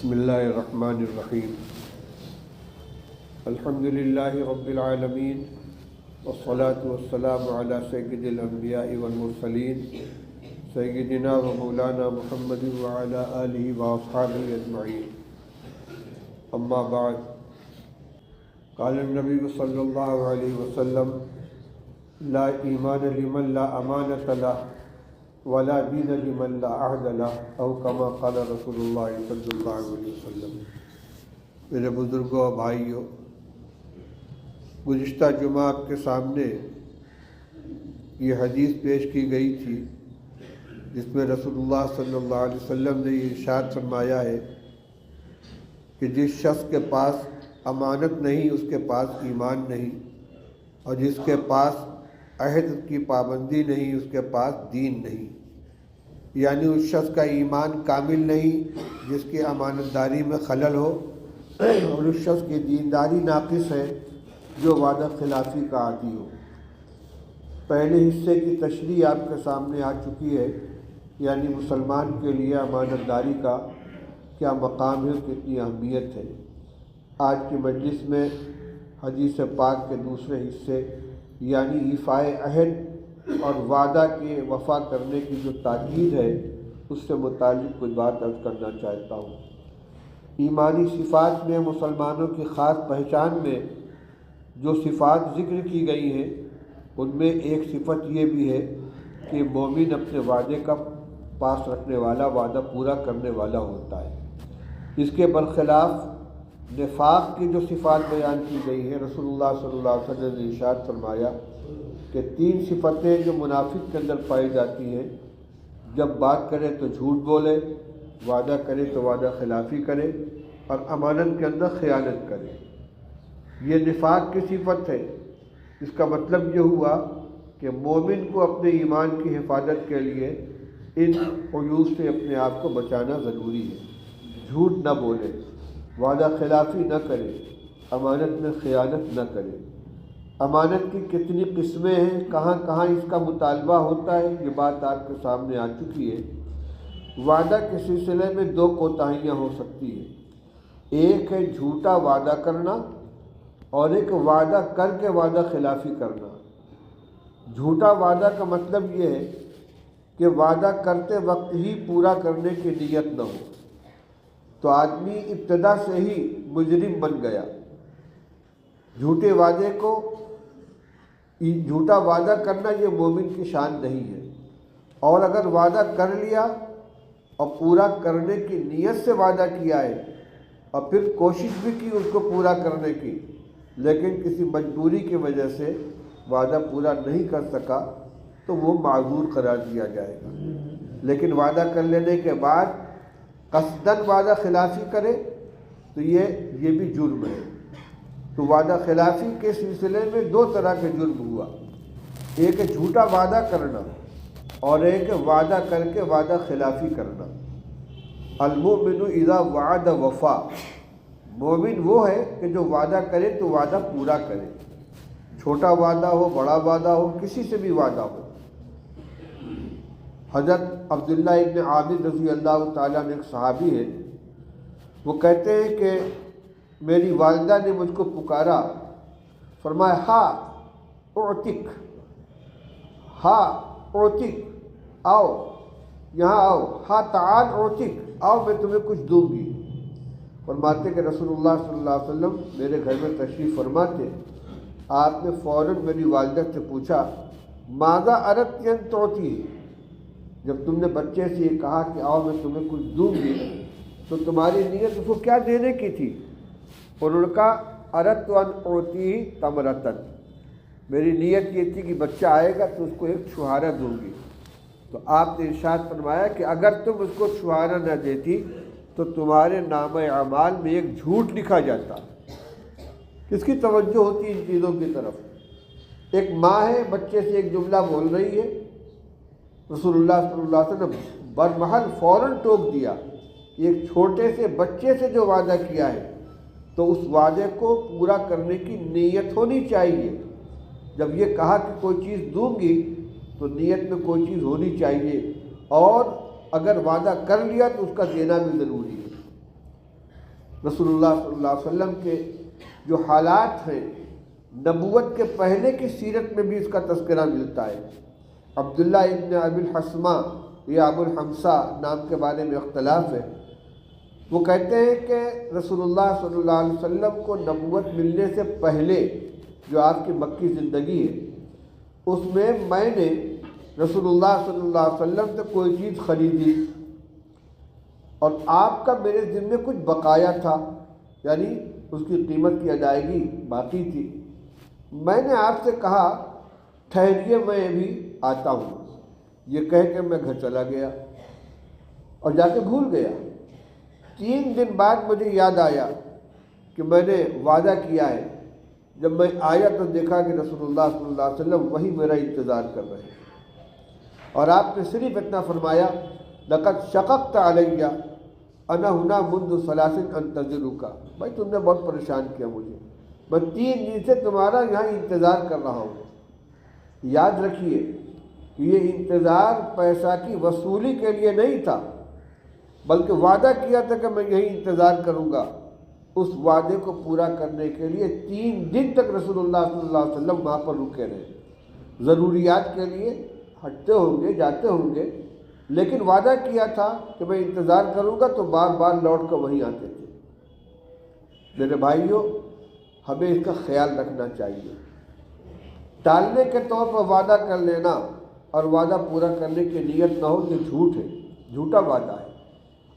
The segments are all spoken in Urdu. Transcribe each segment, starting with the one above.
بسم اللہ الرحمن الرحیم الحمد للہ رب العالمین والصلاة والسلام علی سید الانبیاء والمرسلین سیدنا و مولانا محمد وعلی آلہ واصحابہ اجمعین اما بعد قال النبی صلی اللہ علیہ وسلم لا ایمان لمن لا امانۃ لہ ولا دین لمن لا عہد لہ او کما قال رسول اللہ صلی اللہ علیہ وسلم۔ میرے بزرگوں اور بھائیوں، گزشتہ جمعہ آپ کے سامنے یہ حدیث پیش کی گئی تھی جس میں رسول اللہ صلی اللہ علیہ وسلم نے یہ ارشاد فرمایا ہے کہ جس شخص کے پاس امانت نہیں اس کے پاس ایمان نہیں، اور جس کے پاس عہد کی پابندی نہیں اس کے پاس دین نہیں۔ یعنی اس شخص کا ایمان کامل نہیں جس کی امانت داری میں خلل ہو، اور اس شخص کی دینداری ناقص ہے جو وعدہ خلافی کا عادی ہو۔ پہلے حصے کی تشریح آپ کے سامنے آ چکی ہے، یعنی مسلمان کے لیے امانت داری کا کیا مقام ہے، کتنی اہمیت ہے۔ آج کی مجلس میں حدیث پاک کے دوسرے حصے یعنی ایفائے عہد اور وعدہ کے وفا کرنے کی جو تاکید ہے اس سے متعلق کچھ بات عرض کرنا چاہتا ہوں۔ ایمانی صفات میں مسلمانوں کی خاص پہچان میں جو صفات ذکر کی گئی ہیں ان میں ایک صفت یہ بھی ہے کہ مومن اپنے وعدے کا پاس رکھنے والا، وعدہ پورا کرنے والا ہوتا ہے۔ اس کے برخلاف نفاق کی جو صفات بیان کی گئی ہے، رسول اللہ صلی اللہ علیہ وسلم نے ارشاد فرمایا کہ 3 صفتیں جو منافق کے اندر پائی جاتی ہیں، جب بات کرے تو جھوٹ بولے، وعدہ کرے تو وعدہ خلافی کرے، اور امانت کے اندر خیانت کرے۔ یہ نفاق کی صفت ہے۔ اس کا مطلب یہ ہوا کہ مومن کو اپنے ایمان کی حفاظت کے لیے ان عیوب سے اپنے آپ کو بچانا ضروری ہے۔ جھوٹ نہ بولے، وعدہ خلافی نہ کرے، امانت میں خیانت نہ کرے۔ امانت کی کتنی قسمیں ہیں، کہاں کہاں اس کا مطالبہ ہوتا ہے، یہ بات آپ کے سامنے آ چکی ہے۔ وعدہ کے سلسلے میں 2 کوتاہیاں ہو سکتی ہیں۔ ایک ہے جھوٹا وعدہ کرنا، اور ایک وعدہ کر کے وعدہ خلافی کرنا۔ جھوٹا وعدہ کا مطلب یہ ہے کہ وعدہ کرتے وقت ہی پورا کرنے کی نیت نہ ہو، تو آدمی ابتدا سے ہی مجرم بن گیا۔ جھوٹے وعدے کو، جھوٹا وعدہ کرنا یہ مومن کی شان نہیں ہے، اور اگر وعدہ کر لیا اور پورا کرنے کی نیت سے وعدہ کیا ہے اور پھر کوشش بھی کی اس کو پورا کرنے کی، لیکن کسی مجبوری کی وجہ سے وعدہ پورا نہیں کر سکا تو وہ معذور قرار دیا جائے گا۔ لیکن وعدہ کر لینے کے بعد قصداً وعدہ خلافی کرے تو یہ بھی جرم ہے۔ تو وعدہ خلافی کے سلسلے میں 2 طرح کے جرم ہوا، ایک ہے جھوٹا وعدہ کرنا اور ایک ہے وعدہ کر کے وعدہ خلافی کرنا۔ المؤمن اذا وعد وفا، مومن وہ ہے کہ جو وعدہ کرے تو وعدہ پورا کرے، چھوٹا وعدہ ہو، بڑا وعدہ ہو، کسی سے بھی وعدہ ہو۔ حضرت عبداللہ ابن عامر رضی اللہ تعالیٰ نے ایک صحابی ہے، وہ کہتے ہیں کہ میری والدہ نے مجھ کو پکارا، فرمایا ہا اعتق، ہا اعتق، آؤ یہاں آؤ، ہا تعال اعتق، آؤ میں تمہیں کچھ دوں گی۔ فرماتے کہ رسول اللہ صلی اللہ علیہ وسلم میرے گھر میں تشریف فرما تھے، آپ نے فوراً میری والدہ سے پوچھا ماذا اردت ان تعطی، جب تم نے بچے سے یہ کہا کہ آؤ میں تمہیں کچھ دوں گی تو تمہاری نیت اس کو کیا دینے کی تھی؟ انہوں نے کہا اردت ان اعطی تمرتن، میری نیت یہ تھی کہ بچہ آئے گا تو اس کو ایک چھہارا دوں گی۔ تو آپ نے ارشاد فرمایا کہ اگر تم اس کو چھہارا نہ دیتی تو تمہارے نامہ اعمال میں ایک جھوٹ لکھا جاتا۔ کس کی توجہ ہوتی ان چیزوں کی طرف؟ ایک ماں ہے، بچے سے ایک جملہ بول رہی ہے، رسول اللہ صلی اللہ علیہ وسلم برمحل فوراً ٹوک دیا، ایک چھوٹے سے بچے سے جو وعدہ کیا ہے تو اس وعدے کو پورا کرنے کی نیت ہونی چاہیے۔ جب یہ کہا کہ کوئی چیز دوں گی تو نیت میں کوئی چیز ہونی چاہیے، اور اگر وعدہ کر لیا تو اس کا دینا بھی ضروری ہے۔ رسول اللہ صلی اللہ علیہ وسلم کے جو حالات ہیں نبوت کے پہلے کی سیرت میں بھی اس کا تذکرہ ملتا ہے۔ عبداللہ ابن ابی الحسمہ یا ابو الحمصہ نام کے بارے میں اختلاف ہے۔ وہ کہتے ہیں کہ رسول اللہ صلی اللہ علیہ وسلم کو نبوت ملنے سے پہلے جو آپ کی مکی زندگی ہے اس میں نے رسول اللہ صلی اللہ علیہ وسلم سے کوئی چیز خریدی اور آپ کا میرے ذمے کچھ بقایا تھا، یعنی اس کی قیمت کی ادائیگی باقی تھی۔ میں نے آپ سے کہا ٹھہریے میں بھی آتا ہوں، یہ کہہ کے میں گھر چلا گیا اور جا کے بھول گیا۔ 3 دن بعد مجھے یاد آیا کہ میں نے وعدہ کیا ہے۔ جب میں آیا تو دیکھا کہ رسول اللہ صلی اللہ علیہ وسلم وہی میرا انتظار کر رہے ہیں، اور آپ نے صرف اتنا فرمایا لقد شققت علیہ انا ہنا منذ 3 انتظرک، بھائی تم نے بہت پریشان کیا مجھے، میں 3 دن سے تمہارا یہاں انتظار کر رہا ہوں۔ یاد رکھیے کہ یہ انتظار پیسہ کی وصولی کے لیے نہیں تھا، بلکہ وعدہ کیا تھا کہ میں یہی انتظار کروں گا۔ اس وعدے کو پورا کرنے کے لیے 3 دن تک رسول اللہ صلی اللہ علیہ وسلم وہاں پر رکے رہے، ضروریات کے لیے ہٹتے ہوں گے جاتے ہوں گے، لیکن وعدہ کیا تھا کہ میں انتظار کروں گا، تو بار بار لوٹ کر وہیں آتے تھے۔ میرے بھائیوں، ہمیں اس کا خیال رکھنا چاہیے۔ ٹالنے کے طور پر وعدہ کر لینا اور وعدہ پورا کرنے کی نیت نہ ہو، یہ جھوٹ ہے، جھوٹا وعدہ ہے۔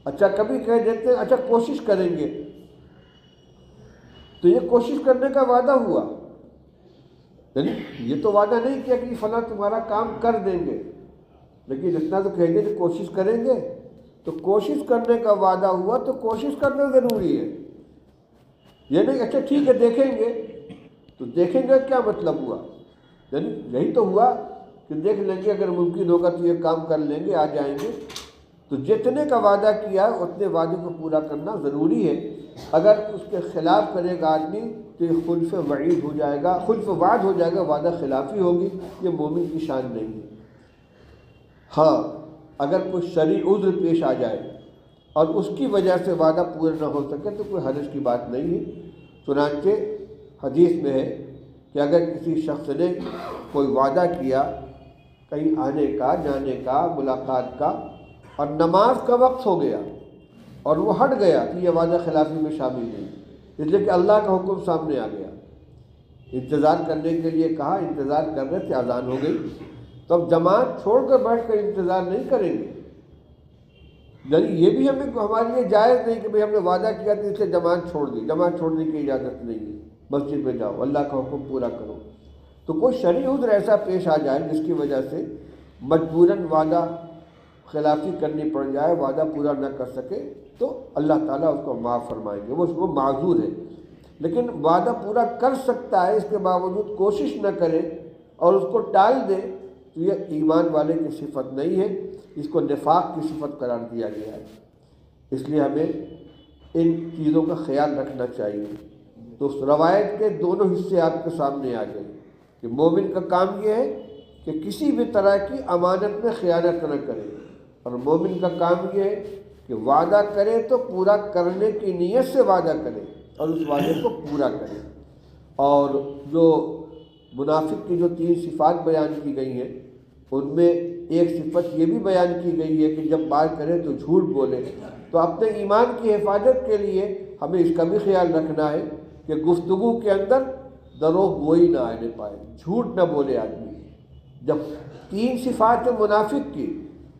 اچھا کبھی کہہ دیتے ہیں اچھا کوشش کریں گے، تو یہ کوشش کرنے کا وعدہ ہوا، یعنی یہ تو وعدہ نہیں کیا کہ فلاں تمہارا کام کر دیں گے، لیکن اتنا تو کہہ دیں کہ کوشش کریں گے، تو کوشش کرنے کا وعدہ ہوا تو کوشش کرنا ضروری ہے۔ یہ نہیں اچھا ٹھیک ہے دیکھیں گے، تو دیکھیں گے کیا مطلب ہوا؟ یعنی یہی تو ہوا کہ دیکھ لیں گے، اگر ممکن ہوگا تو یہ کام کر لیں گے، آ جائیں گے۔ تو جتنے کا وعدہ کیا اتنے وعدے کو پورا کرنا ضروری ہے۔ اگر اس کے خلاف کرے گا آدمی تو یہ خلف وعید ہو جائے گا، خلف وعد ہو جائے گا، وعدہ خلافی ہوگی، یہ مومن کی شان نہیں ہے۔ ہاں اگر کوئی شرعی عذر پیش آ جائے اور اس کی وجہ سے وعدہ پورا نہ ہو سکے تو کوئی حرج کی بات نہیں ہے۔ چنانچہ حدیث میں ہے کہ اگر کسی شخص نے کوئی وعدہ کیا کہیں آنے کا، جانے کا، ملاقات کا، اور نماز کا وقت ہو گیا اور وہ ہٹ گیا، تو یہ وعدہ خلافی میں شامل نہیں، اس لیے کہ اللہ کا حکم سامنے آ گیا۔ انتظار کرنے کے لیے کہا، انتظار کر رہے تھے، اذان ہو گئی، تو اب جماعت چھوڑ کر بیٹھ کر انتظار نہیں کریں گے۔ یعنی یہ بھی ہمارے لیے جائز نہیں کہ بھئی ہم نے وعدہ کیا تو اس سے جماعت چھوڑ دی، جماعت چھوڑنے کی اجازت نہیں ہے، مسجد میں جاؤ، اللہ کا حکم پورا کرو۔ تو کوئی شرعی عذر ایسا پیش آ جائے جس کی وجہ سے مجبوراً وعدہ خلافی کرنی پڑ جائے، وعدہ پورا نہ کر سکے، تو اللہ تعالیٰ اس کو معاف فرمائیں گے، وہ معذور ہے۔ لیکن وعدہ پورا کر سکتا ہے، اس کے باوجود کوشش نہ کرے اور اس کو ٹال دے، تو یہ ایمان والے کی صفت نہیں ہے، اس کو نفاق کی صفت قرار دیا گیا ہے۔ اس لیے ہمیں ان چیزوں کا خیال رکھنا چاہیے۔ تو اس روایت کے دونوں حصے آپ کے سامنے آ گئے کہ مومن کا کام یہ ہے کہ کسی بھی طرح کی امانت میں خیانت نہ کرے، اور مومن کا کام یہ ہے کہ وعدہ کرے تو پورا کرنے کی نیت سے وعدہ کرے اور اس وعدے کو پورا کرے۔ اور جو منافق کی جو 3 صفات بیان کی گئی ہیں، ان میں ایک صفت یہ بھی بیان کی گئی ہے کہ جب بات کرے تو جھوٹ بولے۔ تو اپنے ایمان کی حفاظت کے لیے ہمیں اس کا بھی خیال رکھنا ہے کہ گفتگو کے اندر دروغ گوئی نہ آنے پائے، جھوٹ نہ بولے آدمی۔ جب 3 صفات منافق کی،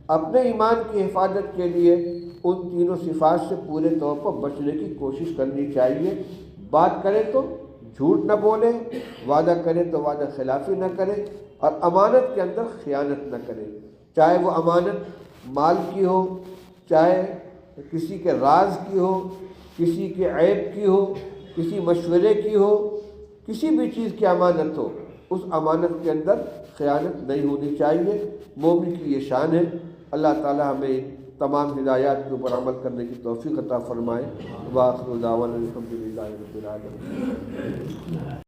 اپنے ایمان کی حفاظت کے لیے ان تینوں صفات سے پورے طور پر بچنے کی کوشش کرنی چاہیے۔ بات کرے تو جھوٹ نہ بولے، وعدہ کرے تو وعدہ خلافی نہ کرے، اور امانت کے اندر خیانت نہ کرے، چاہے وہ امانت مال کی ہو، چاہے کسی کے راز کی ہو، کسی کے عیب کی ہو، کسی مشورے کی ہو، کسی بھی چیز کی امانت ہو، اس امانت کے اندر خیانت نہیں ہونی چاہیے۔ مومن کی یہ شان ہے۔ اللہ تعالی ہمیں تمام ہدایات کے اوپر عمل کرنے کی توفیق عطا فرمائے۔ وآخر دعوانا الحمدللہ رب العالمین۔